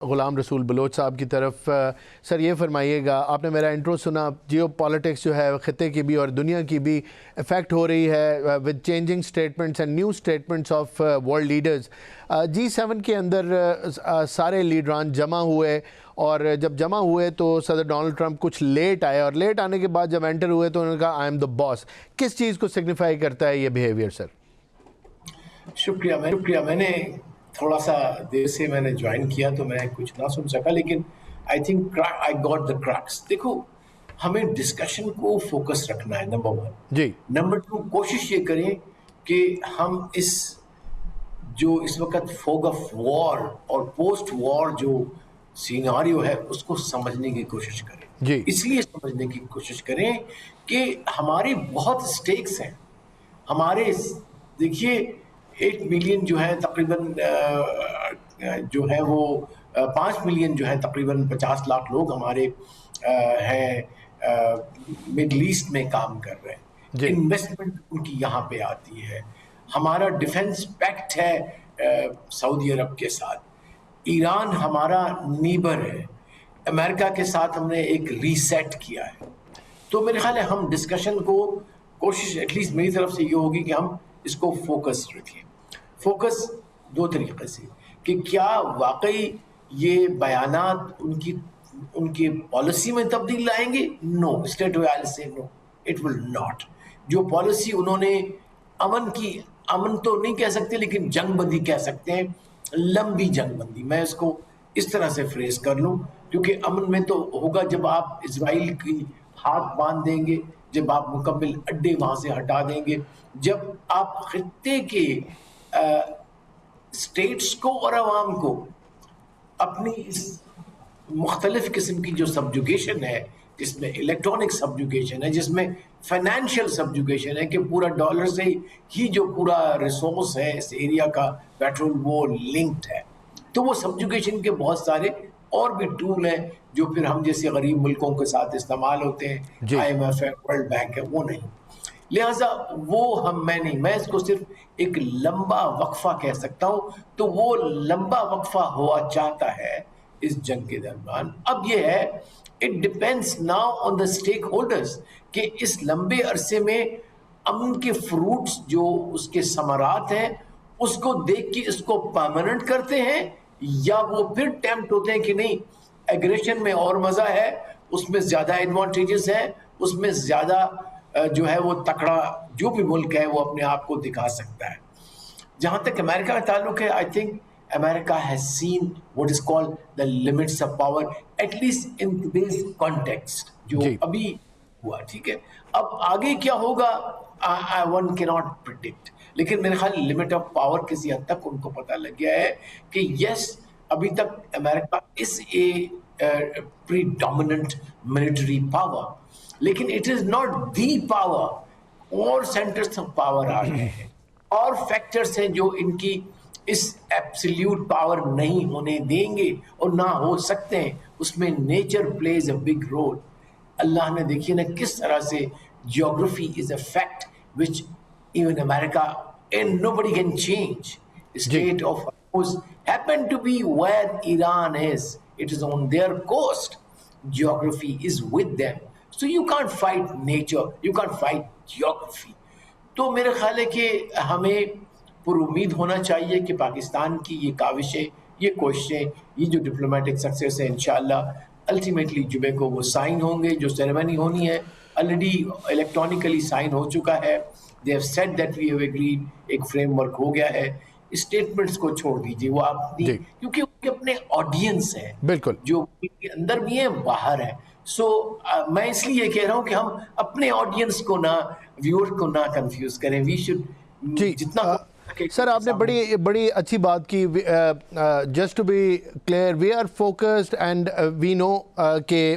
غلام رسول بلوچ صاحب کی طرف. سر یہ فرمائیے گا, آپ نے میرا انٹرو سنا, جیو پالیٹکس جو ہے خطے کی بھی اور دنیا کی بھی افیکٹ ہو رہی ہے with changing statements and new statements of world leaders. G7 کے اندر سارے لیڈران جمع ہوئے, اور جب جمع ہوئے تو صدر ڈونلڈ ٹرمپ کچھ لیٹ آئے, اور لیٹ آنے کے بعد جب انٹر ہوئے تو انہوں نے کہا آئی ایم دا باس. کس چیز کو سگنیفائی کرتا ہے یہ بیہیویئر سر؟ شکریہ. میں نے تھوڑا سا دیر سے میں نے جوائن کیا تو میں کچھ نہ سن سکا, لیکن I think I got the cracks. دیکھو, ہمیں ڈسکشن کو فوکس رکھنا ہے, نمبر 1. جی. نمبر 2, کوشش یہ کریں کہ ہم جو اس وقت فوگ آف وار اور پوسٹ وار جو سیناریو ہے اس کو سمجھنے کی کوشش کریں. جی. اس لیے سمجھنے کی کوشش کریں کہ ہماری بہت اسٹیکس ہیں. ہمارے دیکھیے 8 ملین جو ہے تقریباً جو ہے وہ 5 ملین جو ہے تقریباً 50 لاکھ لوگ ہمارے ہیں مڈل ایسٹ میں کام کر رہے ہیں. انویسٹمنٹ ان کی یہاں پہ آتی ہے. ہمارا ڈیفنس پیکٹ ہے سعودی عرب کے ساتھ. ایران ہمارا نیبر ہے. امریکہ کے ساتھ ہم نے ایک ریسیٹ کیا ہے. تو میرے خیال ہے ہم ڈسکشن کو کوشش ایٹ لیسٹ میری طرف سے یہ ہوگی کہ ہم اس کو فوکس رکھیں. فوکس 2 طریقے سے, کہ کیا واقعی یہ بیانات ان کی پالیسی میں تبدیل لائیں گے. نو, اسٹیٹ ویل سے نو, اٹ ول ناٹ. جو پالیسی انہوں نے امن تو نہیں کہہ سکتے لیکن جنگ بندی کہہ سکتے ہیں, لمبی جنگ بندی, میں اس کو اس طرح سے فریز کر لوں, کیونکہ امن میں تو ہوگا جب آپ اسرائیل کی ہاتھ باندھ دیں گے, جب آپ مکمل اڈے وہاں سے ہٹا دیں گے, جب آپ خطے کے اسٹیٹس کو اور عوام کو اپنی اس مختلف قسم کی جو سبجوگیشن ہے, جس میں الیکٹرانک سبجوگیشن ہے, جس میں فائنینشیل سبجوگیشن ہے کہ پورا ڈالر سے ہی جو پورا ریسورس ہے اس ایریا کا پیٹرول وہ لنکڈ ہے, تو وہ سبجوگیشن کے بہت سارے اور بھی ٹول ہیں جو پھر ہم جیسے غریب ملکوں کے ساتھ استعمال ہوتے ہیں. IMF ہے, ورلڈ بینک ہے, وہ نہیں. لہٰذا وہ میں اس کو صرف ایک لمبا وقفہ کہہ سکتا ہوں. تو وہ لمبا وقفہ ہوا چاہتا ہے اس جنگ کے درمیان. اب یہ ہے it depends now on the stakeholders کہ اس لمبے عرصے میں امن کے فروٹس جو اس کے ثمرات ہیں اس کو دیکھ کے اس کو پرماننٹ کرتے ہیں, یا وہ پھر ٹیمپٹ ہوتے ہیں کہ نہیں ایگریشن میں اور مزہ ہے, اس میں زیادہ ایڈوانٹیجز ہیں, اس میں زیادہ جو ہے وہ تکڑا جو بھی ملک ہے وہ اپنے آپ کو دکھا سکتا ہے. جہاں تک امریکہ کا تعلق ہے, I think America has seen what is called the limits of power, at least in today's context جو ابھی ہوا. ٹھیک ہے, اب آگے کیا ہوگا one cannot predict, لیکن میرے خیال لمٹ آف پاور کسی حد تک ان کو پتہ لگ گیا ہے کہ یس ابھی تک امریکہ is a predominant military power, لیکن it is not the power. اور سینٹرز آف پاور آ گئے ہیں, اور فیکٹرز ہیں جو ان کی اس ایبسلیوٹ پاور نہیں ہونے دیں گے اور نہ ہو سکتے ہیں. اس میں nature plays a big role. اللہ نے دیکھیے نا کس طرح سے geography is a fact which even America and nobody can change. State of Hormuz happen to be where Iran is. It is on their coast. Geography is with them. So you can't fight nature, you can't fight geography. تو میرے خیال ہے کہ ہمیں پر امید ہونا چاہیے کہ پاکستان کی یہ کاوشیں, یہ کوششیں, یہ جو ڈپلومیٹک سکسیس ہے انشاءاللہ الٹیمیٹلی جمعے کو وہ سائن ہوں گے. جو سیریمنی ہونی ہے آلریڈی الیکٹرانکلی سائن ہو چکا ہے. They have said that we have agreed, ایک فریم ورک ہو گیا ہے. اسٹیٹمنٹس کو چھوڑ دیجیے, وہ آپ کیونکہ ان کے اپنے آڈینس ہیں بالکل جو اندر بھی ہیں باہر ہیں. سو میں اس لیے کہہ رہا ہوں کہ ہم اپنے آڈینس کو نہ ویور کو نہ کنفیوز کریں. وی شوڈ جتنا سر آپ نے بڑی اچھی بات کی. Just to be clear, we are focused and we know کہ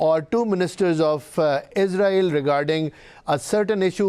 or two ministers of Israel regarding a certain issue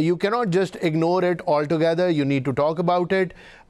you cannot just ignore it altogether, you need to talk about it।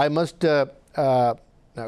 I must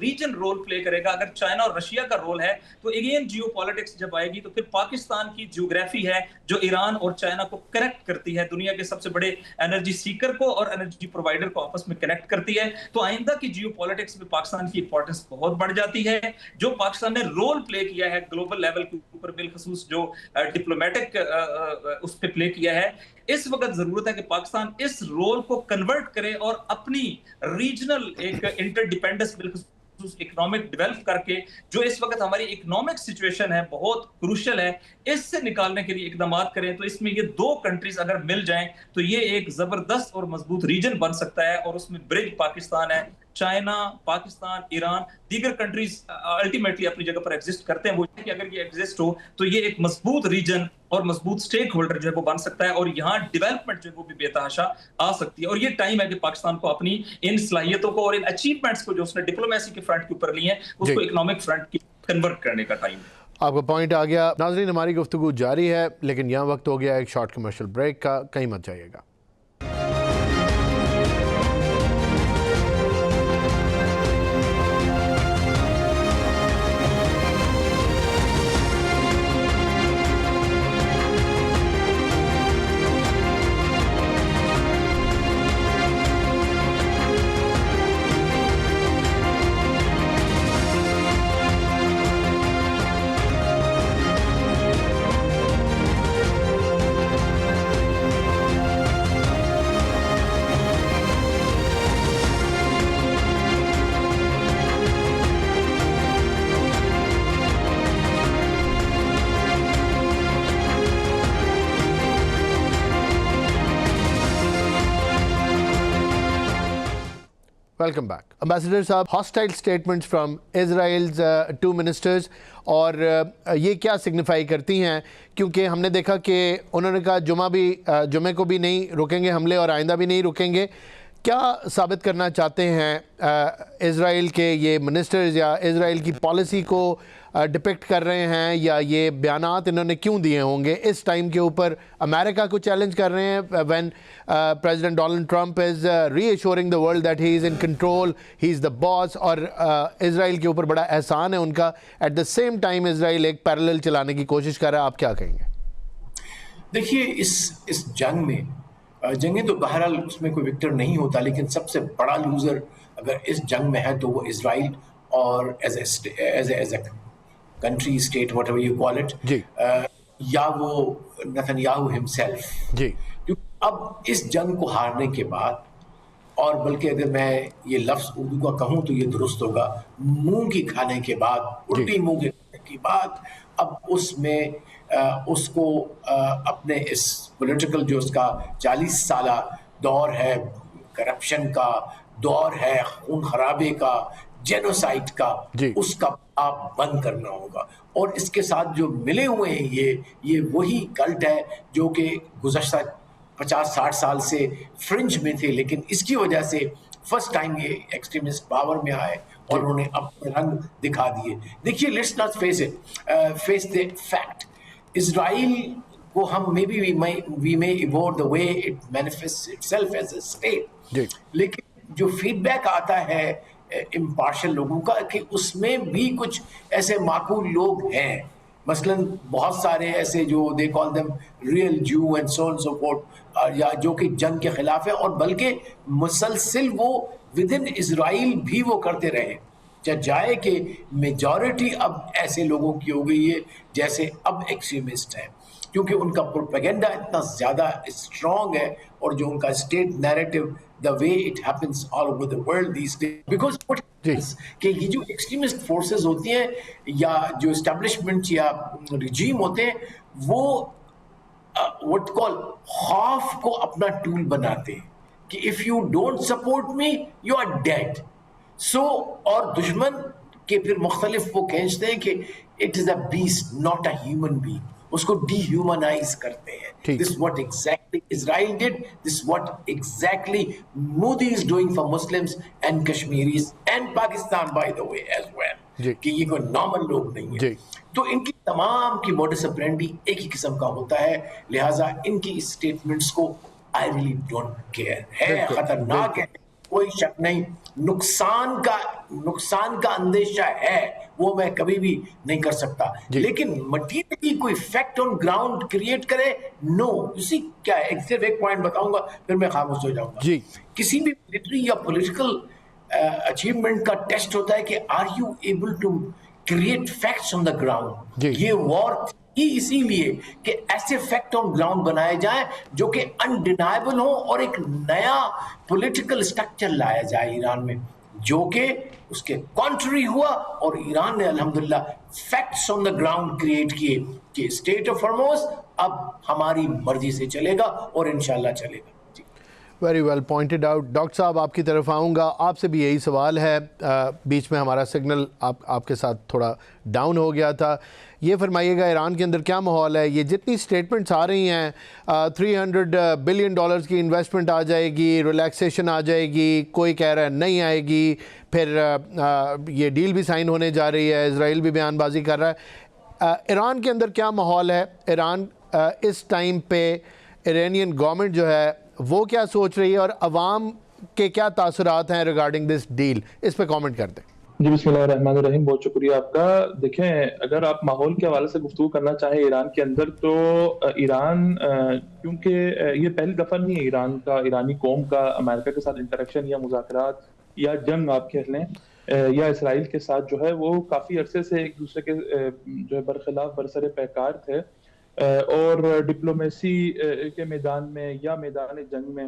region role play کرے گا. اگر China اور Russia کا role ہے تو again Jio politics جب آئے گی تو پھر پاکستان کی جیوگرافی ہے جو ایران اور چائنا کو کنیکٹ کرتی ہے, دنیا کے سب سے بڑے انرجی سیکر کو اور انرجی پرووائڈر کو آپس میں کنیکٹ کرتی ہے. تو آئندہ کی جیو پالیٹکس میں پاکستان کی امپورٹنس بہت بڑھ جاتی ہے. جو پاکستان نے رول پلے کیا ہے گلوبل لیول کے اوپر, بالخصوص جو ڈپلومیٹک اس پہ پلے کیا ہے, اس وقت ضرورت ہے کہ پاکستان اس رول کو کنورٹ کرے اور اپنی ریجنل ایک انٹر ڈیپینڈنس بالخصوص اکنامک ڈیولپ کر کے, جو اس وقت ہماری اکنامک سچویشن ہے بہت کروشل ہے, اس سے نکالنے کے لیے اقدامات کریں. تو اس میں یہ دو کنٹریز اگر مل جائیں تو یہ ایک زبردست اور مضبوط ریجن بن سکتا ہے, اور اس میں برج پاکستان ہے. چائنا, پاکستان, ایران, دیگر کنٹریز الٹیمیٹلی اپنی جگہ پر ایگزسٹ کرتے ہیں. وہ کہ اگر یہ ایگزسٹ ہو تو یہ ایک مضبوط ریجن اور مضبوط سٹیک ہولڈر جو ہے وہ بن سکتا ہے, اور یہاں ڈیولپمنٹ جو ہے وہ بھی بے تحاشا آ سکتی ہے. اور یہ ٹائم ہے کہ پاکستان کو اپنی ان صلاحیتوں کو اور ان اچیومنٹس کو جو اس نے ڈپلومیسی کے فرنٹ کے اوپر لی ہیں اس کو اکنامک فرنٹ کی کنورٹ کرنے کا ٹائم ہے. آپ کا پوائنٹ آ گیا. ناظرین, ہماری گفتگو جاری ہے لیکن یہاں وقت ہو گیا ایک شارٹ کمرشل بریک کا, کہیں مت جائیے گا. Welcome back. امبیسڈر صاحب, hostile statements from Israel's two ministers, اور یہ کیا سگنیفائی کرتی ہیں؟ کیونکہ ہم نے دیکھا کہ انہوں نے کہا جمعے کو بھی نہیں رکیں گے حملے اور آئندہ بھی نہیں رکیں گے. کیا ثابت کرنا چاہتے ہیں اسرائیل کے یہ منسٹرز, یا اسرائیل کی پالیسی کو ڈپکٹ کر رہے ہیں, یا یہ بیانات انہوں نے کیوں دیے ہوں گے اس ٹائم کے اوپر؟ امریکہ کو چیلنج کر رہے ہیں when president Donald Trump is reassuring the world that he is in control, he is the boss, اور اسرائیل کے اوپر بڑا احسان ہے ان کا. At the same time Israel ایک پیرلل چلانے کی کوشش کر رہا ہے. آپ کیا کہیں گے؟ دیکھیے, اس جنگ میں جنگیں تو بہرحال اس میں کوئی وکٹر نہیں ہوتا, لیکن سب سے بڑا لوزر اگر اس جنگ میں ہے تو وہ اسرائیل, اور as a country, state, what ever you call it, یا وہ نتنیاہو ہمسیلف. اب اس جنگ کو ہارنے کے بعد, اور بلکہ اگر میں یہ لفظ اردو کا کہوں تو یہ درست ہوگا, منہ کی کھانے کے بعد, الٹی منہ کے کھانے کے بعد, اب اس میں اس کو اپنے اس پولیٹیکل جو اس کا 40 سالہ دور ہے, کرپشن کا دور ہے, خون خرابے کا, جینوسائڈ کا, اس کا آپ بند کرنا ہوگا. اور اس کے ساتھ جو ملے ہوئے ہیں یہ وہی کلٹ ہے جو کہ گزشتہ 50-60 سال سے فرنج میں تھے, لیکن اس کی وجہ سے فرسٹ ٹائم یہ ایکسٹریمسٹ پاور میں آئے اور انہوں نے اپنے رنگ دکھا دیے. دیکھیے, let's not face the fact. Israel کو ہم we may ignore the way it manifests itself as a state, لیکن جو فیڈ بیک آتا ہے امپارشل لوگوں کا کہ اس میں بھی کچھ ایسے معقول لوگ ہیں, مثلاً بہت سارے ایسے جو they call them real Jew and so on so forth, یا جو کہ جنگ کے خلاف ہے, اور بلکہ مسلسل وہ ودن اسرائیل بھی وہ کرتے رہے. جائے کہ میجورٹی اب ایسے لوگوں کی ہو گئی ہے جیسے اب ایکسٹریمسٹ ہیں, کیونکہ ان کا پروپیگنڈا اتنا زیادہ اسٹرانگ ہے, اور جو ان کا state narrative, the way it happens all over the world these days, because کہ یہ جو ایکسٹریمسٹ فورسز ہوتی ہیں یا جو اسٹیبلشمنٹ یا رجیم ہوتے ہیں, وہ what call خوف کو اپنا ٹول بناتے ہیں کہ if you don't support me you are dead. اور دشمن کے پھر مختلف وہ کھینچتے ہیں کہ it is a beast not a human being, اس کو ڈی ہیومنائز کرتے ہیں. This is what exactly Israel did, this is what exactly Modi is doing for Muslims and Kashmiris and Pakistan by the way as well, کہ یہ کوئی normal لوگ نہیں ہیں. تو ان کی تمام کی موڈس اپرینڈی ایک ہی قسم کا ہوتا ہے, لہٰذا ان کی اسٹیٹمنٹس کو I really don't care, ہے خطرناک ہے, کوئی شک نہیں. نقصان کا اندیشہ ہے, وہ میں کبھی بھی نہیں کر سکتا, لیکن مٹیریلی کوئی فیکٹ آن گراؤنڈ کریٹ کرے, نو. اسی کیا ہے, صرف ایک پوائنٹ بتاؤں گا پھر میں خاموش ہو جاؤں گا. کسی بھی ملٹری یا پولیٹیکل اچیومنٹ کا ٹیسٹ ہوتا ہے کہ are you able to create facts on the ground. یہ وار اسی لیے کہ ایسے فیکٹ آن گراؤنڈ بنائے جائیں جو کہ انڈینائبل ہوں, اور ایک نیا پولیٹیکل اسٹرکچر لایا جائے ایران میں جو کہ اس کے کانٹری ہوا, اور ایران نے الحمدللہ facts on the ground create کیے کہ اسٹیٹ آف ہرموز اب ہماری مرضی سے چلے گا اور انشاءاللہ چلے گا. Very well pointed out. Doctor صاحب آپ کی طرف آؤں گا, آپ سے بھی یہی سوال ہے. بیچ میں ہمارا سگنل آپ کے ساتھ تھوڑا ڈاؤن ہو گیا تھا. یہ فرمائیے گا ایران کے اندر کیا ماحول ہے؟ یہ جتنی سٹیٹمنٹس آ رہی ہیں, $300 بلین کی انویسٹمنٹ آ جائے گی, ریلیکسیشن آ جائے گی, کوئی کہہ رہا ہے نہیں آئے گی, پھر یہ ڈیل بھی سائن ہونے جا رہی ہے, اسرائیل بھی بیان بازی کر رہا ہے. ایران کے اندر کیا ماحول ہے؟ ایران اس ٹائم پہ ایرانین گورنمنٹ جو ہے وہ کیا سوچ رہی ہے, اور عوام کے کیا تاثرات ہیں ریگارڈنگ دس ڈیل؟ اس پہ کامنٹ کر دیں. جی بسم اللہ الرحمن الرحیم. بہت شکریہ آپ کا. دیکھیں, اگر آپ ماحول کے حوالے سے گفتگو کرنا چاہیں ایران کے اندر, تو ایران کیونکہ یہ پہلی دفعہ نہیں ہے ایرانی قوم کا امریکہ کے ساتھ انٹریکشن یا مذاکرات یا جنگ آپ کہہ لیں, یا اسرائیل کے ساتھ جو ہے وہ کافی عرصے سے ایک دوسرے کے جو ہے برخلاف برسر پیکار تھے, اور ڈپلومیسی کے میدان میں یا میدان جنگ میں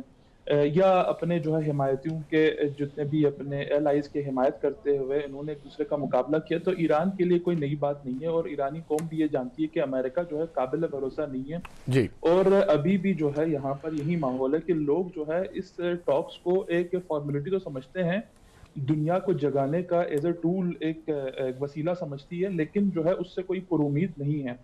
یا اپنے جو ہے حمایتیوں کے جتنے بھی اپنے الائز کے حمایت کرتے ہوئے انہوں نے ایک دوسرے کا مقابلہ کیا. تو ایران کے لیے کوئی نئی بات نہیں ہے, اور ایرانی قوم بھی یہ جانتی ہے کہ امریکہ جو ہے قابل بھروسہ نہیں ہے. اور ابھی بھی جو ہے یہاں پر یہی ماحول ہے کہ لوگ جو ہے اس ٹاکس کو ایک فارمیلٹی تو سمجھتے ہیں, دنیا کو جگانے کا ایز اے ٹول ایک وسیلہ سمجھتی ہے, لیکن جو ہے اس سے کوئی پر امید نہیں ہے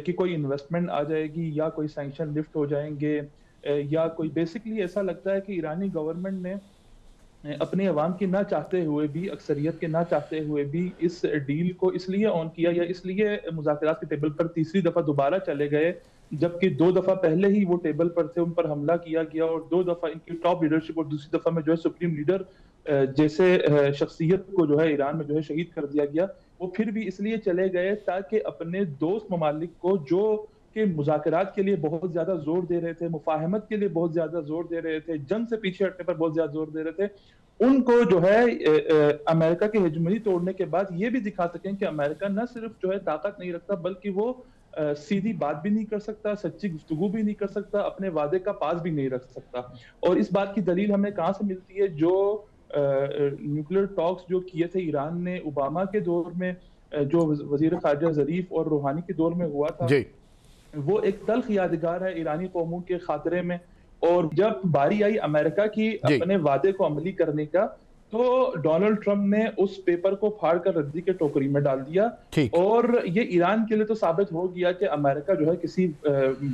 کہ کوئی انویسٹمنٹ آ جائے گی یا کوئی سینکشن لفٹ ہو جائیں گے, یا کوئی بیسکلی ایسا لگتا ہے کہ ایرانی گورنمنٹ نے اپنے عوام کی نہ چاہتے ہوئے بھی, اکثریت کے نہ چاہتے ہوئے بھی اس ڈیل کو اس لیے آن کیا یا اس لیے مذاکرات کے ٹیبل پر تیسری دفعہ دوبارہ چلے گئے, جبکہ 2 دفعہ پہلے ہی وہ ٹیبل پر تھے, ان پر حملہ کیا گیا, اور 2 دفعہ ان کی ٹاپ لیڈرشپ, اور دوسری دفعہ میں جو ہے سپریم لیڈر جیسے شخصیت کو جو ہے ایران میں جو ہے شہید کر دیا گیا. وہ پھر بھی اس لیے چلے گئے تاکہ اپنے دوست ممالک کو جو کہ مذاکرات کے لیے بہت زیادہ زور دے رہے تھے, مفاہمت کے لیے بہت زیادہ زور دے رہے تھے, جنگ سے پیچھے ہٹنے پر بہت زیادہ زور دے رہے تھے, ان کو جو ہے امریکہ کی ہیجمنی توڑنے کے بعد یہ بھی دکھا سکیں کہ امریکہ نہ صرف جو ہے طاقت نہیں رکھتا, بلکہ وہ سیدھی بات بھی نہیں کر سکتا, سچی گفتگو بھی نہیں کر سکتا, اپنے وعدے کا پاس بھی نہیں رکھ سکتا. اور اس بات کی دلیل ہمیں کہاں سے ملتی ہے؟ جو نیوکلیر ٹاکس جو کیے تھے ایران نے اوباما کے دور میں, جو وزیر خارجہ ظریف اور روحانی کے دور میں ہوا تھا, وہ ایک تلخ یادگار ہے ایرانی قوموں کے خاطرے میں. اور جب باری آئی امریکہ کی اپنے وعدے کو عملی کرنے کا, تو ڈونلڈ ٹرمپ نے اس پیپر کو پھاڑ کر ردی کے ٹوکری میں ڈال دیا, اور یہ ایران کے لیے تو ثابت ہو گیا کہ امریکہ جو ہے کسی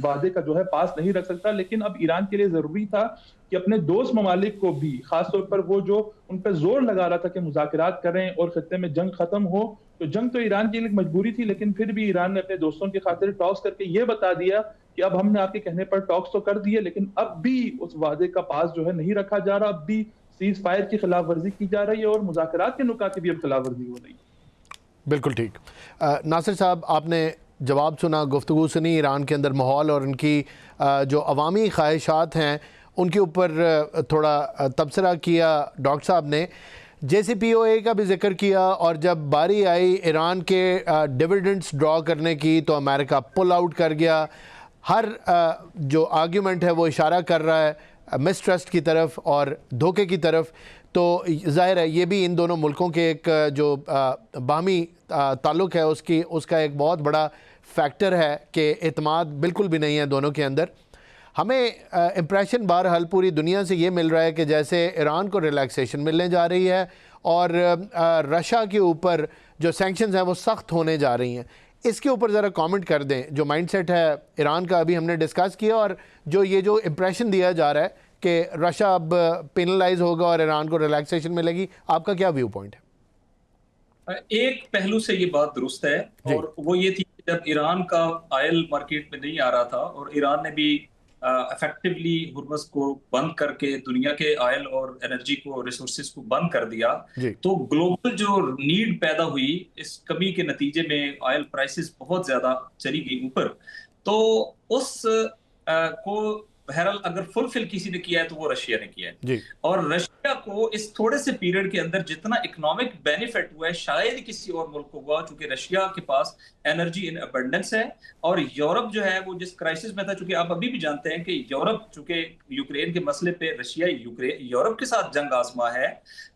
وعدے کا جو ہے پاس نہیں رکھ سکتا. لیکن اب ایران کے لیے ضروری تھا کہ اپنے دوست ممالک کو بھی, خاص طور پر وہ جو ان پہ زور لگا رہا تھا کہ مذاکرات کریں اور خطے میں جنگ ختم ہو, تو جنگ تو ایران کے لیے مجبوری تھی, لیکن پھر بھی ایران نے اپنے دوستوں کی خاطر ٹاکس کر کے یہ بتا دیا کہ اب ہم نے آپ کے کہنے پر ٹاکس تو کر دیے, لیکن اب بھی اس وعدے کا پاس جو ہے نہیں رکھا جا رہا, اب بھی سیز فائر کی خلاف ورزی کی جا رہی ہے, اور مذاکرات کے نکات کی بھی اب خلاف ورزی ہو رہی ہے. بالکل ٹھیک. ناصر صاحب, آپ نے جواب سنا, گفتگو سنی, ایران کے اندر ماحول اور ان کی جو عوامی خواہشات ہیں ان کے اوپر تھوڑا تبصرہ کیا ڈاکٹر صاحب نے. JCPOA کا بھی ذکر کیا, اور جب باری آئی ایران کے ڈیویڈنڈز ڈرا کرنے کی تو امریکہ پل آؤٹ کر گیا. ہر جو آرگیومنٹ ہے وہ اشارہ کر رہا ہے مسٹرسٹ کی طرف اور دھوکے کی طرف. تو ظاہر ہے یہ بھی ان دونوں ملکوں کے ایک جو باہمی تعلق ہے اس کا ایک بہت بڑا فیکٹر ہے کہ اعتماد بالکل بھی نہیں ہے دونوں کے اندر. ہمیں امپریشن بہرحال پوری دنیا سے یہ مل رہا ہے کہ جیسے ایران کو ریلیکسیشن ملنے جا رہی ہے, اور رشیا کے اوپر جو سینکشنز ہیں وہ سخت ہونے جا رہی ہیں. اس کے اوپر ذرا کامنٹ کر دیں. جو مائنڈ سیٹ ہے ایران کا ابھی ہم نے ڈسکس کیا, اور جو امپریشن دیا جا رہا ہے کہ رشیا اب پینلائز ہوگا اور ایران کو ریلیکسیشن ملے گی, آپ کا کیا ویو پوائنٹ ہے؟ ایک پہلو سے یہ بات درست ہے, اور وہ یہ تھی کہ جب ایران کا آئل مارکیٹ میں نہیں آ رہا تھا اور ایران نے بھی افیکٹولی ہرمز کو بند کر کے دنیا کے آئل اور انرجی کو ریسورسز کو بند کر دیا تو گلوبل جو نیڈ پیدا ہوئی اس کمی کے نتیجے میں آئل پرائسز بہت زیادہ چلی گئی اوپر. تو اس کو بہرحال اگر فلفل کسی نے کیا ہے تو وہ رشیا نے کیا ہے. اور رشیا کو اس تھوڑے سے پیریڈ کے اندر جتنا اکنامک بینیفٹ ہوا ہے شاید کسی اور ملک کو ہوا, چونکہ رشیا کے پاس انرجی ان ابنڈنس ہے. اور یورپ جو ہے وہ جس کرائسس میں تھا, چونکہ آپ ابھی بھی جانتے ہیں کہ یورپ چونکہ یوکرین کے مسئلے پہ رشیا یورپ کے ساتھ جنگ آزما ہے,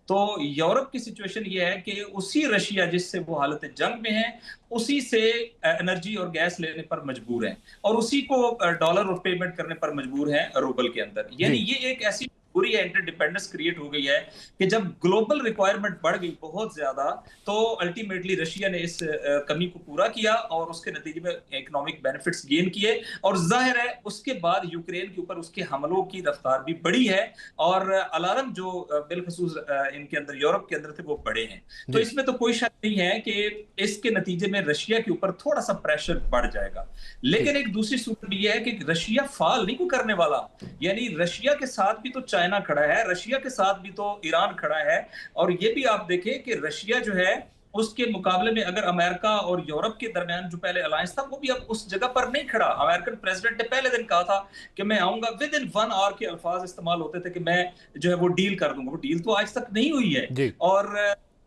تو یورپ کی سچویشن یہ ہے کہ اسی رشیا جس سے وہ حالت جنگ میں ہے اسی سے انرجی اور گیس لینے پر مجبور ہیں اور اسی کو ڈالر اور پیمنٹ کرنے پر مجبور ہیں روبل کے اندر. یعنی یہ ایک ایسی پوری انٹر ڈیپینڈنس کریٹ ہو گئی ہے کہ جب گلوبل ریکوائرمنٹ بڑھ گئی بہت زیادہ تو الٹیمیٹلی رشیا نے اس کمی کو پورا کیا اور اس کے نتیجے میں اکنامک بینیفٹس گین کیے. اور ظاہر ہے اس کے بعد یوکرین کے اوپر اس کے حملوں کی رفتار بھی بڑی ہے اور الارم جو بالخصوص ان کے اندر یورپ کے اندر تھے وہ بڑے ہیں. تو اس میں تو کوئی شک نہیں ہے کہ اس کے نتیجے میں رشیا کے اوپر تھوڑا سا پریشر بڑھ جائے گا. لیکن ایک دوسری صورت بھی یہ ہے کہ رشیا فال نہیں کوئی کرنے والا, یعنی رشیا کے ساتھ بھی تو چائنا کھڑا ہے, رشیا کے ساتھ بھی تو ایران کھڑا ہے. اور یہ بھی آپ دیکھیں کہ رشیا جو ہے اس کے مقابلے میں اگر امریکہ اور یورپ کے درمیان جو پہلے الائنس تھا وہ بھی اب اس جگہ پر نہیں کھڑا. امریکن پریزیڈنٹ نے پہلے دن کہا تھا کہ میں آؤں گا, ود ان 1 hour کے الفاظ استعمال ہوتے تھے کہ میں جو ہے وہ ڈیل کر دوں گا. وہ ڈیل تو آج تک نہیں ہوئی ہے. اور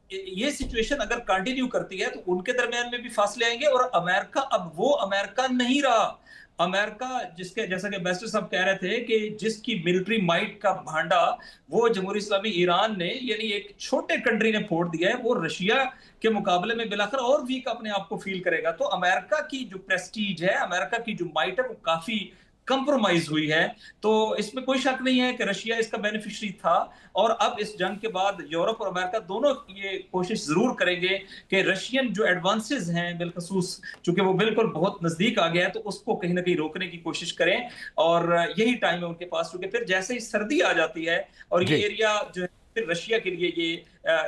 یہ سچویشن اگر کنٹینیو کرتی ہے تو ان کے درمیان میں بھی فاصلے آئیں گے. اور امریکہ اب وہ امریکہ نہیں رہا. امریکہ جس کے جیسا کہ بیسٹر صاحب کہہ رہے تھے کہ جس کی ملٹری مائٹ کا بھانڈا وہ جمہوری اسلامی ایران نے یعنی ایک چھوٹے کنٹری نے پھوڑ دیا ہے, وہ رشیا کے مقابلے میں بلاخر اور ویک اپنے آپ کو فیل کرے گا. تو امریکہ کی جو پریسٹیج ہے, امریکہ کی جو مائٹ ہے وہ کافی کمپرومائز ہوئی ہے. تو اس میں کوئی شک نہیں ہے کہ رشیا اس کا بینیفیشری تھا. اور اب اس جنگ کے بعد یورپ اور امریکہ دونوں یہ کوشش ضرور کریں گے کہ رشین جو ایڈوانسز ہیں بالخصوص چونکہ وہ بالکل بہت نزدیک آ گیا ہے تو اس کو کہیں نہ کہیں روکنے کی کوشش کریں. اور یہی ٹائم ہے ان کے پاس, کیونکہ پھر جیسے ہی سردی آ جاتی ہے اور یہ ایریا جو ہے پھر رشیا کے لیے یہ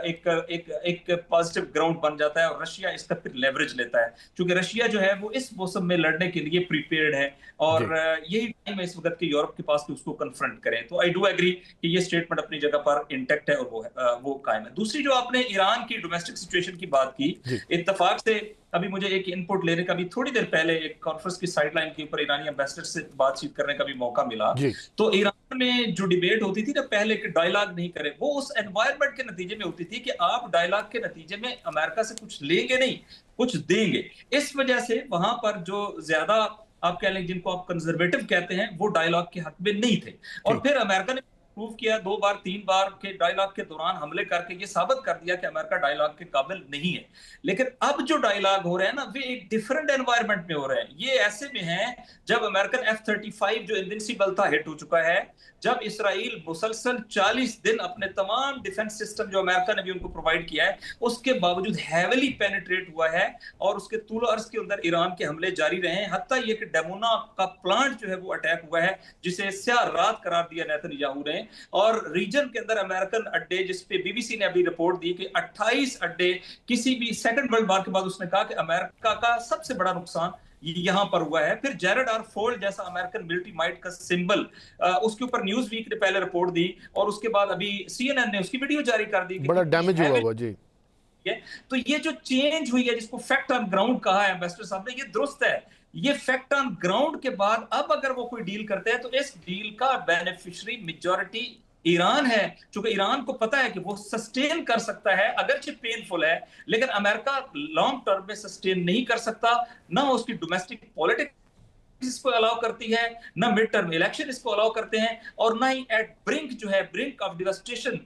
ایک پازیٹیو گراؤنڈ بن جاتا ہے اور رشیا اس کا پھر لیوریج لیتا ہے, کیونکہ رشیا جو ہے وہ اس موسم میں لڑنے کے لیے پریپیئرڈ ہے. اور یہی ٹائم ہے اس وقت کہ یورپ کے پاس کہ اس کو کنفرنٹ کریں. تو آئی ڈو ایگری کہ یہ سٹیٹمنٹ اپنی جگہ پر انٹیکٹ ہے اور وہ قائم ہے. دوسری جو آپ نے ایران کی ڈومیسٹک سچویشن کی بات کی, اتفاق سے ابھی مجھے ایک ان پٹ لینے کا بھی تھوڑی دیر پہلے ایک کانفرنس کی سائڈ لائن کے اوپر ایرانی ایمبیسڈر سے بات چیت کرنے کا بھی موقع ملا. تو ایران میں جو ڈیبیٹ ہوتی تھی نا پہلے کہ ڈائیلاگ نہیں کرے, وہ اس انوائرمنٹ کے نتیجے میں ہوتی تھی کہ آپ ڈائیلاگ کے نتیجے میں امریکہ سے کچھ لیں گے نہیں کچھ دیں گے. اس وجہ سے وہاں پر جو زیادہ آپ کہہ لیں جن کو آپ کنزرویٹو کہتے ہیں وہ ڈائیلاگ کے حق میں نہیں تھے. اور پھر امریکہ نے پروو کیا 2 بار 3 بار کے ڈائیلاگ کے دوران حملے کر کے یہ ثابت کر دیا کہ امریکہ ڈائیلاگ کے قابل نہیں ہے. لیکن اب جو ڈائیلاگ ہو رہے ہیں نا وہ ایک ڈیفرنٹ انوائرمنٹ میں ہو رہے ہیں. یہ ایسے میں ہیں جب امریکن F-35 جو انوینسیبل تھا ہٹ ہو چکا ہے, جب اسرائیل مسلسل 40 دن اپنے تمام ڈیفنس سسٹم جو امریکہ نے بھی ان کو پرووائڈ کیا ہے اس کے باوجود ہیویلی پینیٹریٹ ہوا ہے اور اس کے طول و عرض کے اندر ایران کے حملے جاری رہے ہیں. حتیٰ یہ کہ ڈیمونا کا پلانٹ جو ہے وہ اٹیک ہوا ہے جسے سیاہ رات قرار دیا نیتن یاہو نے. اور ریجن کے اندر امریکن اڈے جس پہ بی بی سی نے ابھی رپورٹ دی کہ 28 اڈے کسی بھی سیکنڈ ورلڈ وار کے بعد اس نے کہا کہ امریکہ کا سب سے بڑا نقصان یہاں پر ہوا ہے. پھر جیرڈ آر فولڈ جیسا امریکن ملٹری مائٹ کا سمبل اس کے اوپر نیوز ویک نے پہلے رپورٹ دی اور اس کے بعد ابھی CNN نے اس کی ویڈیو جاری کر دی. بڑا ڈیمیج ہوا ہوا جی. تو یہ جو چینج ہوئی ہے جس کو فیکٹ آن گراؤنڈ کہا ہے ایمبیسڈر صاحب نے, یہ درست ہے. یہ فیکٹ آن گراؤنڈ کے بعد اب اگر وہ کوئی ڈیل کرتے ہیں تو اس ڈیل کا بینیفیشری میجورٹی ایران ہے, چونکہ ایران کو پتا ہے کہ وہ سسٹین کر سکتا ہے اگرچہ پینفل ہے, لیکن امریکہ لانگ ٹرم میں سسٹین نہیں کر سکتا. نہ اس کی ڈومیسٹک پولیٹکس اس کو الاؤ کرتی ہے, نہ مڈ ٹرم الیکشن اس کو الاؤ کرتے ہیں, اور نہ ہی ایٹ برنک جو ہے برنک آف ڈیواسٹیشن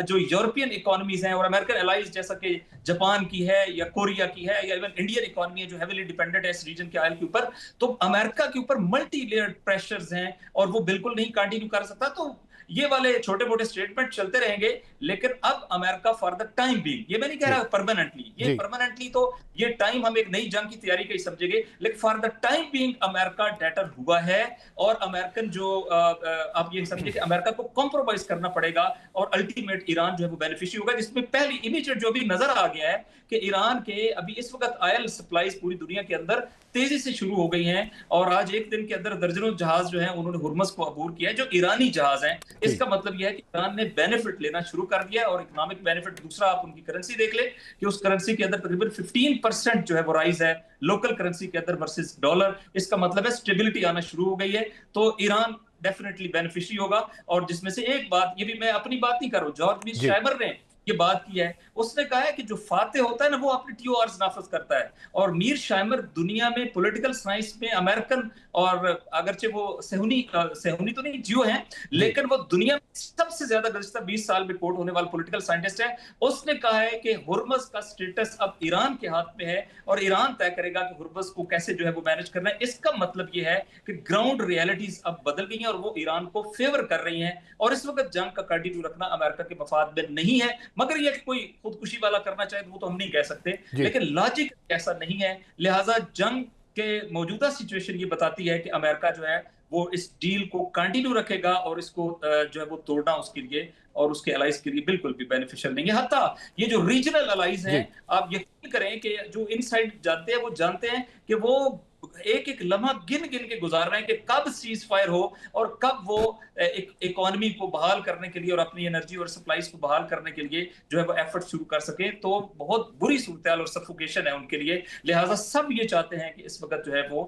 جو یورپین اکانومیز ہیں اور امریکن الائز جیسا کہ جاپان کی ہے یا کوریا کی ہے یا ایون انڈین اکانومی ہے جو ہیویلی ڈیپینڈنٹ ہے اس ریجن کے آئل کے اوپر, تو امریکہ کے اوپر ملٹی لیئرڈ پریشرز ہیں اور وہ بالکل نہیں کنٹینیو کر سکتا. تو یہ والے چھوٹے موٹے اسٹیٹمنٹ چلتے رہیں گے، لیکن اب امریکہ فار دا ٹائم بینگ، یہ میں نہیں کہہ رہا پرماننٹلی، یہ پرماننٹلی تو یہ ٹائم ہم ایک نئی جنگ کی تیاری کا ہی سمجھیں گے، لیکن for the time being America debtor ہوا ہے، اور امریکن جو آپ یہ سمجھیں کہ امریکہ کو کمپرومائز کرنا پڑے گا، اور الٹیمیٹ ایران جو ہے وہ بینیفیشری ہوگا، جس میں پہلی امیجیٹ جو بھی نظر آ گیا ہے کہ ایران کے ابھی اس وقت آئل سپلائیز پوری دنیا کے اندر تیزی سے شروع ہو گئی ہیں، اور آج ایک دن کے اندر درجنوں جہاز جو ہیں انہوں نے ہرمز کو عبور کیا ہے جو ایرانی جہاز ہیں. اس کا مطلب یہ ہے کہ ایران نے بینیفٹ لینا شروع کر دیا ہے، اور اکنامک بینیفٹ. دوسرا آپ ان کی کرنسی دیکھ لیں کہ اس کرنسی کے اندر تقریباً 15% جو ہے وہ رائز ہے لوکل کرنسی کے اندر ورسز ڈالر. اس کا مطلب ہے اسٹیبلٹی آنا شروع ہو گئی ہے، تو ایران ڈیفینیٹلی بینیفیشری ہوگا. اور جس میں سے ایک بات، یہ بھی میں اپنی بات نہیں کر رہا ہوں، جارج میر شائمر نے یہ بات کی ہے، اس نے کہا ہے کہ جو فاتح ہوتا ہے نا وہ اپنے ٹی او آرز نافذ کرتا ہے. اور میر شائمر دنیا میں پولیٹیکل سائنس میں امریکن، اور اگرچہ وہ صہیونی تو نہیں جیو ہیں، لیکن وہ دنیا میں سب سے زیادہ گزشتہ 20 سال میں کوٹ ہونے والا پولیٹیکل سائنٹسٹ ہے. اس نے کہا ہے کہ ہرمز کا سٹیٹس اب ایران کے ہاتھ میں ہے، اور ایران طے کرے گا کہ ہرمز کو کیسے جو ہے وہ مینج کرنا ہے. اس کا مطلب یہ ہے کہ گراؤنڈ ریالٹیز اب بدل گئی ہیں، اور وہ ایران کو فیور کر رہی ہیں، اور اس وقت جنگ کا کنٹینیو رکھنا امریکہ کے مفاد میں نہیں ہے. مگر یہ کوئی خودکشی والا کرنا چاہے تو وہ تو ہم نہیں کہہ سکتے، لیکن لاجک ایسا نہیں ہے. لہٰذا جنگ کے موجودہ سچویشن یہ بتاتی ہے کہ امریکہ جو ہے وہ اس ڈیل کو کنٹینیو رکھے گا، اور اس کو جو ہے وہ توڑنا اس کے لیے اور اس کے الائز کے لیے بالکل بھی بینیفیشل نہیں ہے. حتیٰ یہ جو ریجنل الائز ہیں، آپ یقین کریں کہ جو ان سائڈ جانتے ہیں وہ جانتے ہیں کہ وہ ایک ایک لمحہ گن گن کے گزار رہے ہیں کہ کب سیز فائر ہو اور کب وہ اکانومی کو بحال کرنے کے لیے اور اپنی انرجی اور سپلائیز کو بحال کرنے کے لیے جو ہے وہ ایفرٹ شروع کر سکیں. تو بہت بری صورتحال اور سفوکیشن ہے ان کے لیے. لہٰذا سب یہ چاہتے ہیں کہ اس وقت جو ہے وہ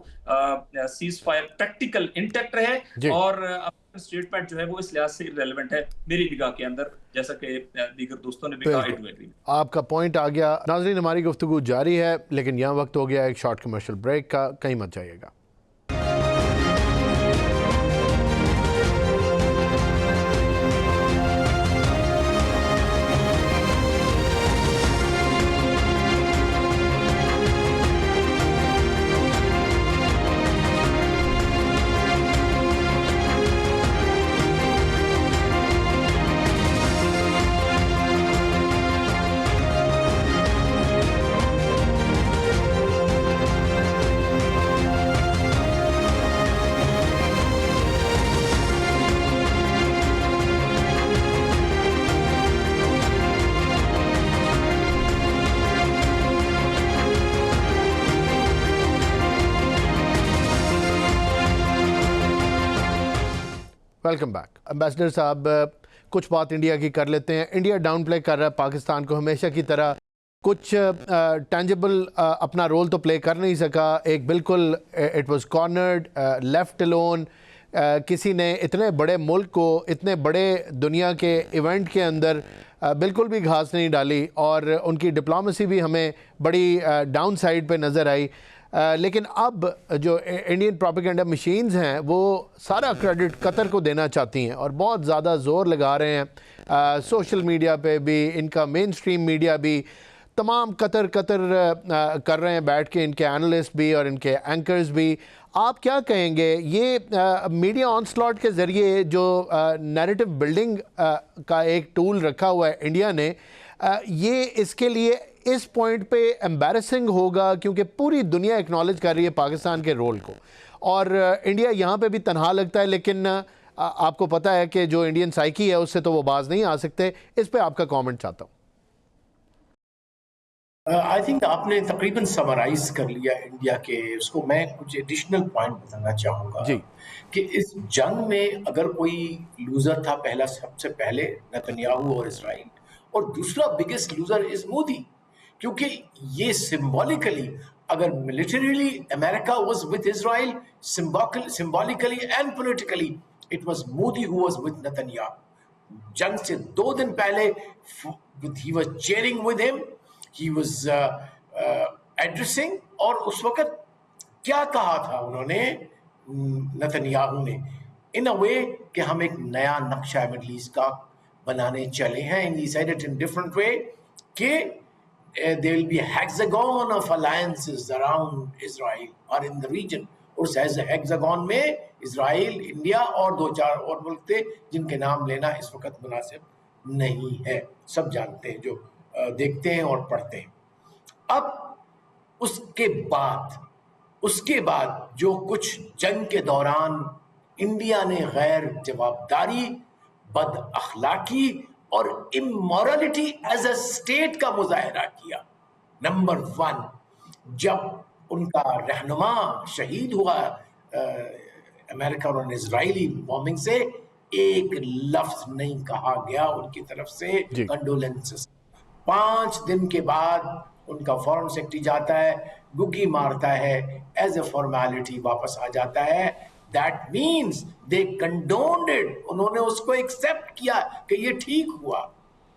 سیز فائر پریکٹیکل انٹیکٹ رہے، اور اسٹیٹمنٹ جو ہے وہ اس لحاظ سے ریلیونٹ ہے میری نگاہ کے اندر، جیسا کہ دیگر دوستوں نے بھی کہا. آپ کا پوائنٹ آ گیا. ناظرین، ہماری گفتگو جاری ہے، لیکن یہاں وقت ہو گیا ایک شارٹ کمرشل بریک کا، کہیں مت جائیے گا. Welcome back. امبیسڈر صاحب، کچھ بات انڈیا کی کر لیتے ہیں. انڈیا ڈاؤن پلے کر رہا ہے پاکستان کو ہمیشہ کی طرح، کچھ ٹینجبل اپنا رول تو پلے کر نہیں سکا. ایک بالکل اٹ واز کارنرڈ، لیفٹ الون. کسی نے اتنے بڑے ملک کو، اتنے بڑے دنیا کے ایونٹ کے اندر بالکل بھی گھاس نہیں ڈالی، اور ان کی ڈپلومیسی بھی ہمیں بڑی ڈاؤن سائڈ پہ نظر آئی. لیکن اب جو انڈین پروپیگنڈا مشینز ہیں وہ سارا کریڈٹ قطر کو دینا چاہتی ہیں، اور بہت زیادہ زور لگا رہے ہیں سوشل میڈیا پہ بھی، ان کا مین سٹریم میڈیا بھی، تمام قطر کر رہے ہیں بیٹھ کے، ان کے اینالسٹ بھی اور ان کے اینکرز بھی. آپ کیا کہیں گے یہ میڈیا آن سلاٹ کے ذریعے جو نیریٹو بلڈنگ کا ایک ٹول رکھا ہوا ہے انڈیا نے، یہ اس کے لیے اس پوائنٹ پہ ایمبیرسنگ ہوگا کیونکہ پوری دنیا اکنالج کر رہی ہے پاکستان کے رول کو، اور انڈیا یہاں پہ بھی تنہا لگتا ہے، لیکن آپ کو پتہ ہے کہ جو انڈین سائیکی ہے اس سے تو وہ باز نہیں آ سکتے. اس پہ آپ کا کامنٹ چاہتا ہوں. آئی تھنک آپ نے تقریباً سمرائز کر لیا انڈیا کے اس کو. میں کچھ ایڈیشنل پوائنٹ بتانا چاہوں گا کہ اس جنگ میں اگر کوئی لوزر تھا، پہلا سب سے پہلے نتنیاہو اور اسرائیل، اور دوسرا بگیسٹ لوزر از مودی، کیونکہ یہ سمبولیکلی اگر militarily America was with Israel, symbolically and politically it was Modi who was with Netanyahu. جنگ سے 2 دن پہلے he was cheering with him, he was addressing، اور اس وقت کیا کہا تھا انہوں نے، نتنیاہو نے، in a way کہ ہم ایک نیا نقشہ مڈل ایسٹ کا بنانے چلے ہیں. and he said it in different way کہ there will be a hexagon of alliances around Israel or in the region اس ہیگزاگون میں اسرائیل، انڈیا اور 2-4 اور ملک تھے جن کے نام لینا اس وقت مناسب نہیں ہے، سب جانتے ہیں جو دیکھتے ہیں اور پڑھتے ہیں۔ اب اس کے بعد جو کچھ جنگ کے دوران انڈیا نے غیر جوابداری، بد اخلاقی اور امورالٹی ایز اے اسٹیٹ کا مظاہرہ کیا۔ نمبر 1، جب ان کا رہنما شہید ہوا امریکن اور اسرائیلی بومبنگ سے، ایک لفظ نہیں کہا گیا ان کی طرف سے کنڈولنسز۔ 5 دن کے بعد ان کا فورن سیکرٹری جاتا ہے، گگی مارتا ہے، ایز اے فارمیلٹی واپس آ جاتا ہے۔ That means they condoned it، انہوں نے اس کو ایکسپٹ کیا کہ یہ ٹھیک ہوا۔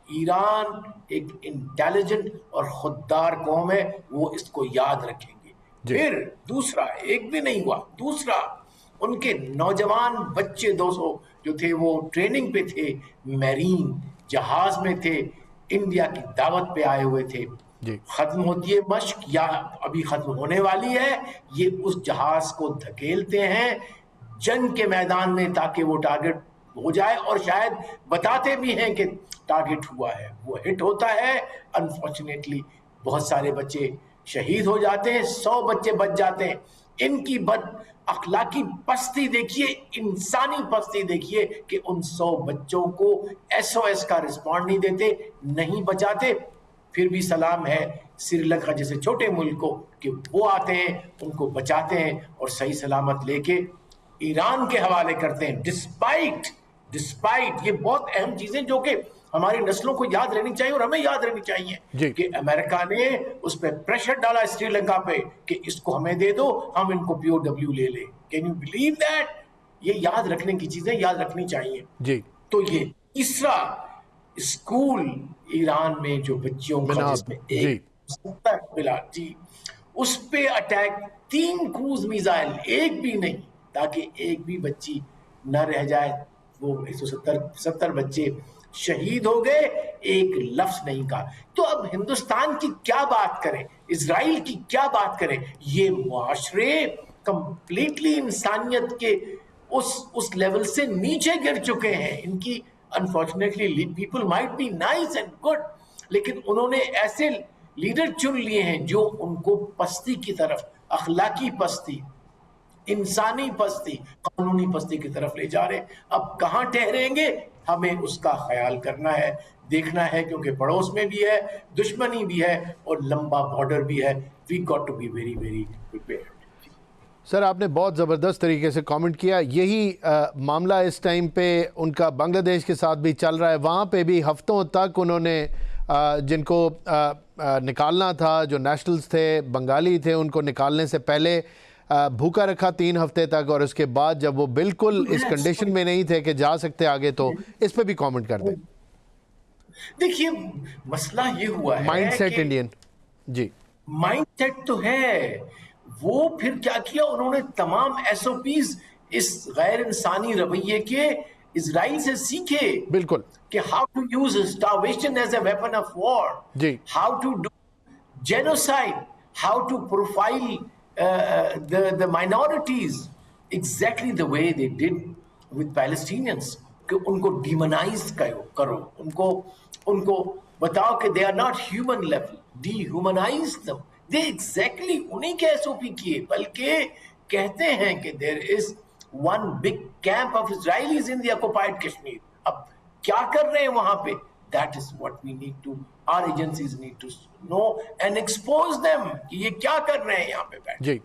ایران ایک انٹیلیجنٹ اور خوددار قوم ہے، وہ اس کو یاد رکھیں گے۔ پھر دوسرا، ایک بھی نہیں ہوا، دوسرا ان کے نوجوان بچے 200 جو تھے وہ ٹریننگ پہ تھے، میرین جہاز میں تھے، انڈیا کی دعوت پہ آئے ہوئے تھے۔ ختم ہوتی ہے مشق یا ابھی ختم ہونے والی ہے، یہ اس جہاز کو دھکیلتے ہیں جنگ کے میدان میں تاکہ وہ ٹارگٹ ہو جائے، اور شاید بتاتے بھی ہیں کہ ٹارگٹ ہوا ہے، وہ ہٹ ہوتا ہے۔ انفارچونیٹلی بہت سارے بچے شہید ہو جاتے ہیں، 100 بچے بچ جاتے ہیں۔ ان کی بد اخلاقی پستی دیکھیے، انسانی پستی دیکھیے کہ ان 100 بچوں کو SOS کا رسپونڈ نہیں دیتے، نہیں بچاتے۔ پھر بھی سلام ہے سری لنکا جیسے چھوٹے ملک کو کہ وہ آتے ہیں، ان کو بچاتے ہیں اور صحیح سلامت لے کے ایران کے حوالے کرتے ہیں۔ ڈسپائٹ یہ بہت اہم چیزیں جو کہ ہماری نسلوں کو یاد رہنی چاہیے اور ہمیں یاد رہنی چاہیے کہ امریکہ نے اس پہ پریشر ڈالا سری لنکا پہ کہ اس کو ہمیں دے دو، ہم ان کو POW لے لیں۔ Can you believe that? یہ یاد رکھنے کی چیزیں یاد رکھنی چاہیے۔ تو یہ تیسرا اسکول ایران میں جو بچیوں کا جس میں ایک ملا اس پہ اٹیک، 3 کروز میزائل، ایک بھی نہیں، تاکہ ایک بھی بچی نہ رہ جائے۔ وہ 170 بچے شہید ہو گئے، ایک لفظ نہیں کہا۔ تو اب ہندوستان کی کیا بات کریں، اسرائیل کی کیا بات کریں؟ یہ معاشرے کمپلیٹلی انسانیت کے اس لیول سے نیچے گر چکے ہیں۔ ان کی unfortunately people might be nice and good, لیکن انہوں نے ایسے لیڈر چن لیے ہیں جو ان کو پستی کی طرف، اخلاقی پستی، انسانی پستی، قانونی پستی کی طرف لے جا رہے ہیں۔ اب کہاں ٹھہریں گے ہمیں اس کا خیال کرنا ہے، دیکھنا ہے، کیونکہ پڑوس میں بھی ہے، دشمنی بھی ہے اور لمبا بارڈر بھی ہے۔ We got to be very very prepared. Sir آپ نے بہت زبردست طریقے سے کامنٹ کیا۔ یہی معاملہ اس ٹائم پہ ان کا بنگلہ دیش کے ساتھ بھی چل رہا ہے۔ وہاں پہ بھی ہفتوں تک انہوں نے جن کو نکالنا تھا، جو نیشنلز تھے، بنگالی تھے، ان کو نکالنے سے پہلے بھوکا رکھا 3 ہفتے تک، اور اس کے بعد جب وہ بالکل اس کنڈیشن میں نہیں تھے کہ جا سکتے آگے، تو اس پہ بھی کامنٹ کر دیں۔ دیکھیے مسئلہ یہ ہوا ہے، مائنڈ سیٹ انڈین، جی مائنڈ سیٹ تو ہے۔ وہ پھر کیا کیا انہوں نے، تمام SOPs اس غیر انسانی رویے کے اسرائیل سے سیکھے، بالکل، کہ how to use starvation as a weapon of war, how to do genocide, how to profile the minorities, exactly the way they did with Palestinians، کہ ان کو ڈیمونائز کرو، ان کو بتاؤ کہ they are not human level، dehumanize them۔ they exactly انہی کے SOP کیے، بلکہ کہتے ہیں کہ there is one big camp of Israelis in the occupied Kashmir۔ اب کیا کر رہے ہیں وہاں پہ؟ That is what we need to، our agencies need to know and expose them کہ یہ کیا کر رہے ہیں یہاں پہ بیٹھ۔ جی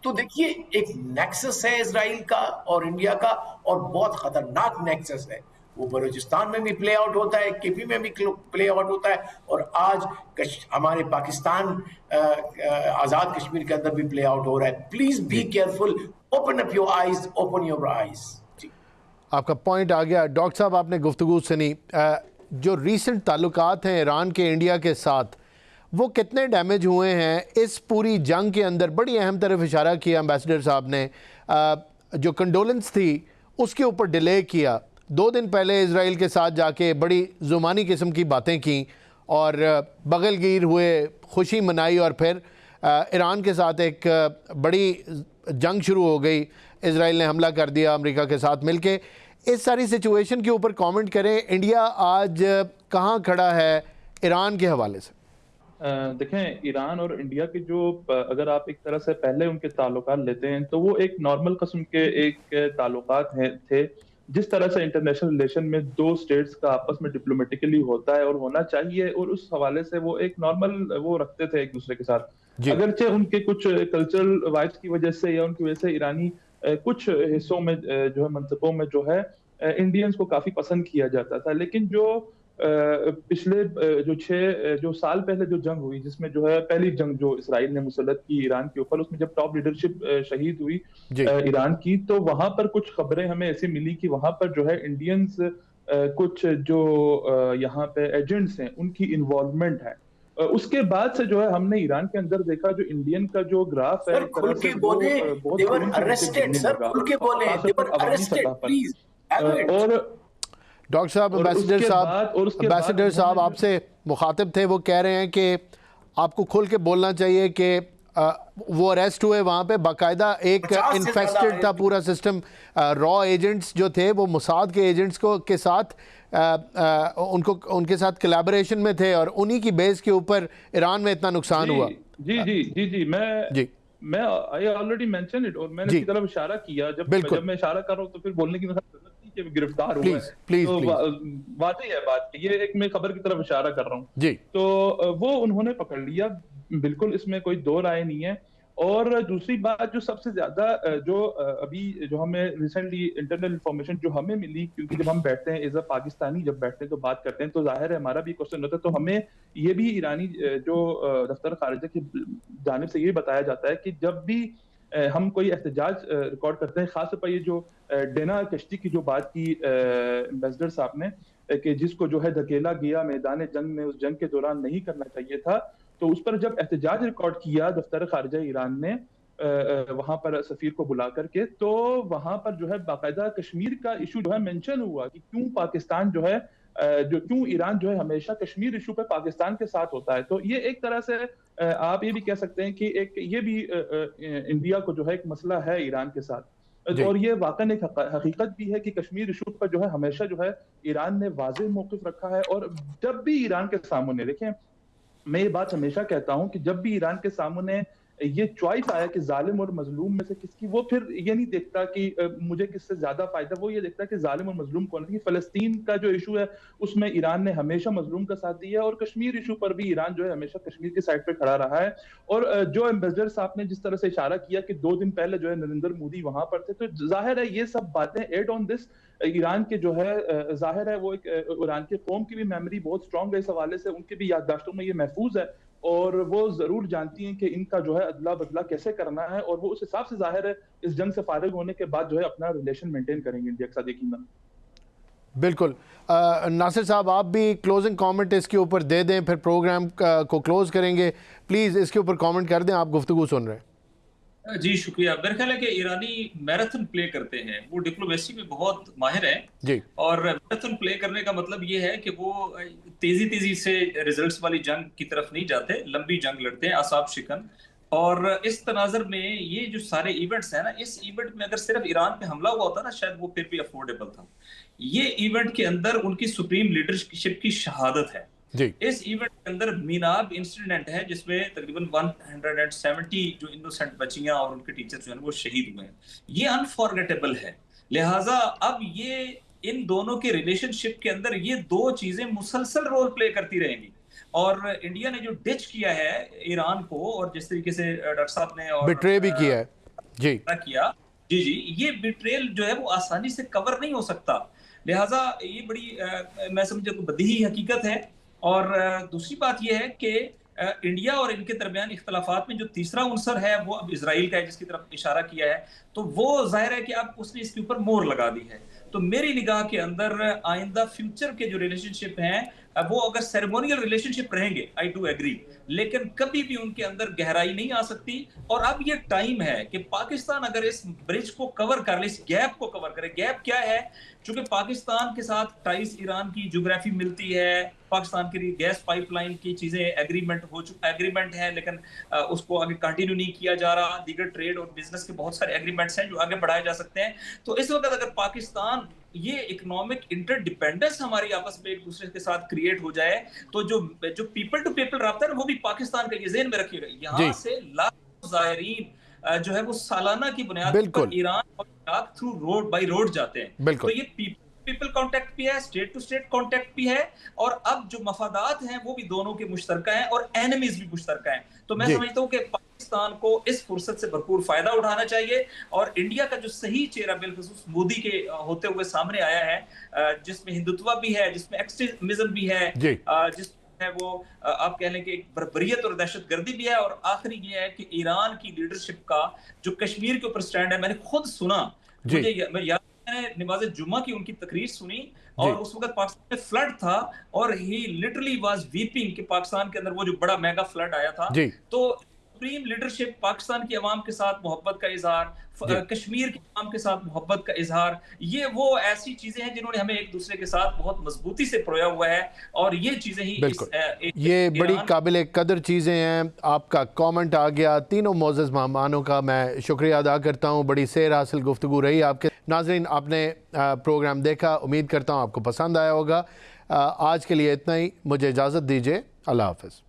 تو دیکھیے ایک نیکسس ہے اسرائیل کا اور انڈیا کا، اور بہت خطرناک نیکسس ہے۔ وہ بلوچستان میں بھی پلے آؤٹ ہوتا ہے، KP میں بھی پلے آؤٹ ہوتا ہے، اور آج ہمارے پاکستان آزاد کشمیر کے اندر بھی پلے آؤٹ ہو رہا ہے۔ Please be careful, open up your eyes, open your eyes. آپ کا پوائنٹ آ گیا۔ ڈاکٹر صاحب آپ نے گفتگو سنی، جو ریسنٹ تعلقات ہیں ایران کے انڈیا کے ساتھ، وہ کتنے ڈیمیج ہوئے ہیں اس پوری جنگ کے اندر؟ بڑی اہم طرف اشارہ کیا امبیسڈر صاحب نے، جو کنڈولنس تھی اس کے اوپر ڈیلے کیا۔ 2 دن پہلے اسرائیل کے ساتھ جا کے بڑی زمانی قسم کی باتیں کیں اور بغل گیر ہوئے، خوشی منائی، اور پھر ایران کے ساتھ ایک بڑی جنگ شروع ہو گئی، اسرائیل نے حملہ کر دیا امریکہ کے ساتھ مل کے. اس ساری سچویشن کے اوپر کامنٹ کریں. انڈیا آج کہاں کھڑا ہے ایران کے حوالے سے؟ دیکھیں ایران اور انڈیا کے جو اگر آپ ایک طرح سے پہلے ان کے تعلقات لیتے ہیں تو وہ ایک نارمل قسم کے ایک تعلقات تھے. جس طرح سے انٹرنیشنل ریلیشن میں دو سٹیٹس کا آپس میں ڈپلومیٹیکلی ہوتا ہے اور ہونا چاہیے، اور اس حوالے سے وہ ایک نارمل وہ رکھتے تھے ایک دوسرے کے ساتھ. اگرچہ ان کے کچھ کلچرل وائبس کی وجہ سے یا ان کی وجہ سے ایرانی کچھ حصوں میں جو ہے منطقوں میں جو ہے انڈینز کو کافی پسند کیا جاتا تھا، لیکن جو پچھلے جو سال پہلے جو جنگ ہوئی، جس میں جو ہے پہلی جنگ جو اسرائیل نے مسلط کی ایران کے اوپر، اس میں جب ٹاپ لیڈرشپ شہید ہوئی ایران کی، تو وہاں پر کچھ خبریں ہمیں ایسی ملی کہ وہاں پر جو ہے انڈینز کچھ جو یہاں پہ ایجنٹس ہیں ان کی انوالومنٹ ہے. اس کے بعد سے جو ہے ہم نے ایران کے اندر دیکھا جو انڈین کا جو گراف ہے اور ڈاکٹر صاحب امبیسڈر صاحب آپ سے مخاطب تھے، وہ کہہ رہے ہیں کہ آپ کو کھل کے بولنا چاہیے کہ وہ اریسٹ ہوئے وہاں پہ باقاعدہ ایک انفیکسٹڈ تھا پورا سسٹم. را ایجنٹس جو تھے وہ موساد کے ایجنٹس کے ساتھ ان کے ساتھ کلیبریشن میں تھے اور انہی کی بیس کے اوپر ایران میں اتنا نقصان ہوا. جی میں آئی آلریڈی مینشن اٹ، اور میں نے اس کی طرف اشارہ کیا. جب میں اشارہ کر رہا ہوں تو پھر بولنے کی ضرورت نہیں کہ گرفتار ہوا ہے، تو واضح ہے بات، یہ ایک میں خبر کی طرف اشارہ کر رہا ہوں. تو وہ انہوں نے پکڑ لیا، بالکل اس میں کوئی دو رائے نہیں ہے. اور دوسری بات جو سب سے زیادہ جو ابھی جو ہمیں ریسنٹلی انٹرنل انفارمیشن جو ہمیں ملی، کیونکہ جب ہم بیٹھتے ہیں ایز اے پاکستانی جب بیٹھتے ہیں تو بات کرتے ہیں تو ظاہر ہے ہمارا بھی کوشچن ہوتا ہے، تو ہمیں یہ بھی ایرانی جو دفتر خارجہ کی جانب سے یہ بتایا جاتا ہے کہ جب بھی ہم کوئی احتجاج ریکارڈ کرتے ہیں، خاص طور پر یہ جو ڈینا کشتی کی جو بات کی ایمبیسڈر صاحب نے کہ جس کو جو ہے دھکیلا گیا میدان جنگ میں، اس جنگ کے دوران نہیں کرنا چاہیے تھا، تو اس پر جب احتجاج ریکارڈ کیا دفتر خارجہ ایران نے وہاں پر سفیر کو بلا کر کے، تو وہاں پر جو ہے باقاعدہ کشمیر کا ایشو جو ہے مینشن ہوا کہ کیوں پاکستان جو ہے کیوں ایران جو ہے ہمیشہ کشمیر ایشو پہ پاکستان کے ساتھ ہوتا ہے. تو یہ ایک طرح سے آپ یہ بھی کہہ سکتے ہیں کہ ایک یہ بھی انڈیا کو جو ہے ایک مسئلہ ہے ایران کے ساتھ. اور یہ واقعاً ایک حقیقت بھی ہے کہ کشمیر ایشو پر جو ہے ہمیشہ جو ہے ایران نے واضح موقف رکھا ہے. اور جب بھی ایران کے سامنے، دیکھیں میں یہ بات ہمیشہ کہتا ہوں کہ جب بھی ایران کے سامنے یہ چوائس آیا کہ ظالم اور مظلوم میں سے کس کی، وہ پھر یہ نہیں دیکھتا کہ مجھے کس سے زیادہ فائدہ، وہ یہ دیکھتا ہے کہ ظالم اور مظلوم کون ہے. فلسطین کا جو ایشو ہے اس میں ایران نے ہمیشہ مظلوم کا ساتھ دیا، اور کشمیر ایشو پر بھی ایران جو ہے ہمیشہ کشمیر کی سائڈ پہ کھڑا رہا ہے. اور جو ایمبیسڈر صاحب نے جس طرح سے اشارہ کیا کہ 2 دن پہلے جو ہے نریندر مودی وہاں پر تھے، تو ظاہر ہے یہ سب باتیں ایڈ آن دس ایران کے جو ہے ظاہر ہے وہ ایک ایران کی قوم کی بھی میموری بہت سٹرونگ ہے، اس حوالے سے ان کے بھی یادداشتوں میں یہ محفوظ ہے، اور وہ ضرور جانتی ہیں کہ ان کا جو ہے ادلا بدلہ کیسے کرنا ہے، اور وہ اس حساب سے ظاہر ہے اس جنگ سے فارغ ہونے کے بعد جو ہے اپنا ریلیشن مینٹین کریں گے انڈیا کے ساتھ یقیناً. بالکل. ناصر صاحب آپ بھی کلوزنگ کامنٹ اس کے اوپر دے دیں، پھر پروگرام کو کلوز کریں گے. پلیز اس کے اوپر کامنٹ کر دیں، آپ گفتگو سن رہے ہیں. جی شکریہ. میرا خیال ہے کہ ایرانی میراتھن پلے کرتے ہیں، وہ ڈپلومیسی میں بہت ماہر ہیں. جی. اور میراتھن پلے کرنے کا مطلب یہ ہے کہ وہ تیزی سے ریزلٹس والی جنگ کی طرف نہیں جاتے، لمبی جنگ لڑتے ہیں اعصاب شکن. اور اس تناظر میں یہ جو سارے ایونٹس ہیں نا، اس ایونٹ میں اگر صرف ایران پہ حملہ ہوا ہوتا نا شاید وہ پھر بھی افورڈیبل تھا. یہ ایونٹ کے اندر ان کی سپریم لیڈرشپ کی شہادت ہے. اس ایونٹ کے اندر میناب انسیڈنٹ ہے جس میں تقریباً 170 جو انوسنٹ بچیاں اور ان کے ٹیچر جو ہیں وہ شہید ہوئے ہیں. یہ انفارگیٹیبل ہے. لہٰذا اب یہ ان دونوں کے ریلیشن شپ کے اندر یہ دو چیزیں مسلسل رول پلے کرتی رہیں گی. اور انڈیا نے جو ڈچ کیا ہے ایران کو، اور جس طریقے سے ڈاکٹر صاحب نے بٹرے بھی کیا ہے جی یہ بٹریل جو ہے وہ آسانی سے کور نہیں ہو سکتا. لہٰذا یہ بڑی میں سمجھتا ہوں بدیہی حقیقت ہے. اور دوسری بات یہ ہے کہ انڈیا اور ان کے درمیان اختلافات میں جو تیسرا عنصر ہے وہ اب اسرائیل کا ہے، جس کی طرف اشارہ کیا ہے. تو وہ ظاہر ہے کہ اب اس نے اس کے اوپر مہر لگا دی ہے. تو میری نگاہ کے اندر آئندہ فیوچر کے جو ریلیشن شپ ہیں وہ اگر سیریمونیل ریلیشن شپ رہیں گے آئی ڈو ایگری، لیکن کبھی بھی ان کے اندر گہرائی نہیں آ سکتی. اور اب یہ ٹائم ہے کہ پاکستان اگر اس برج کو کور کر لے، اس گیپ کو کور کرے. گیپ کیا ہے؟ چونکہ پاکستان کے ساتھ ٹائز ایران کی جغرافی ملتی ہے، پاکستان کے لیے گیس پائپ لائن کی چیزیں ایگریمنٹ ہیں، لیکن اس کو آگے کنٹینیو نہیں کیا جا رہا. دیگر ٹریڈ اور بزنس کے بہت سارے ایگریمنٹس ہیں جو آگے بڑھائے جا سکتے ہیں. تو اس وقت اگر پاکستان یہ اکنامک انٹر ڈیپینڈنس ہماری آپس میں ایک دوسرے کے ساتھ کریٹ ہو جائے تو جو پیپل ٹو پیپل رابطہ ہے وہ بھی پاکستان کا یہ ذہن میں رکھیے گا. یہاں سے لاکھوں زائرین جو ہے وہ سالانہ کی بنیاد پر ایران اور Iraq through road by road جاتے ہیں. تو یہ پیپل کانٹیکٹ بھی ہے، اسٹیٹ ٹو اسٹیٹ کانٹیکٹ بھی ہے، اور اب جو مفادات ہیں وہ بھی دونوں کے مشترکہ ہیں اور اینمیز بھی مشترکہ ہیں. تو میں سمجھتا ہوں کہ پاکستان کو اس فرصت سے بھرپور فائدہ اٹھانا چاہیے، اور انڈیا کا جو صحیح چہرہ بالخصوص مودی کے ہوتے ہوئے سامنے آیا ہے، جس میں ہندوتوا بھی ہے، جس میں ایکسٹریمزم بھی ہے، جس ہے وہ آپ کہہ لیں کہ ایک بربریت اور دہشت گردی بھی ہے. اور آخری یہ ہے کہ ایران کی لیڈرشپ کا جو کشمیر کے اوپر سٹینڈ ہے، میں نے خود سنا، میں نے نماز جمعہ کی ان کی تقریر سنی، اور اس وقت پاکستان میں فلڈ تھا اور ہی لٹرلی واز ویپنگ کہ پاکستان کے اندر وہ جو بڑا میگا فلڈ آیا تھا. تو سپریم لیڈرشپ، پاکستان کی عوام کے ساتھ محبت کا اظہار، کشمیر کی عوام کے ساتھ محبت کا اظہار، یہ وہ ایسی چیزیں ہیں جنہوں نے ہمیں ایک دوسرے کے ساتھ بہت مضبوطی سے پرویا ہوا ہے، اور یہ چیزیں ہی یہ بڑی قابل قدر چیزیں ہیں. آپ کا کامنٹ آ گیا. تینوں معزز مہمانوں کا میں شکریہ ادا کرتا ہوں. بڑی سیر حاصل گفتگو رہی آپ کے. ناظرین، آپ نے پروگرام دیکھا، امید کرتا ہوں آپ کو پسند آیا ہوگا. آج کے لیے اتنا ہی. مجھے اجازت دیجیے. اللہ حافظ.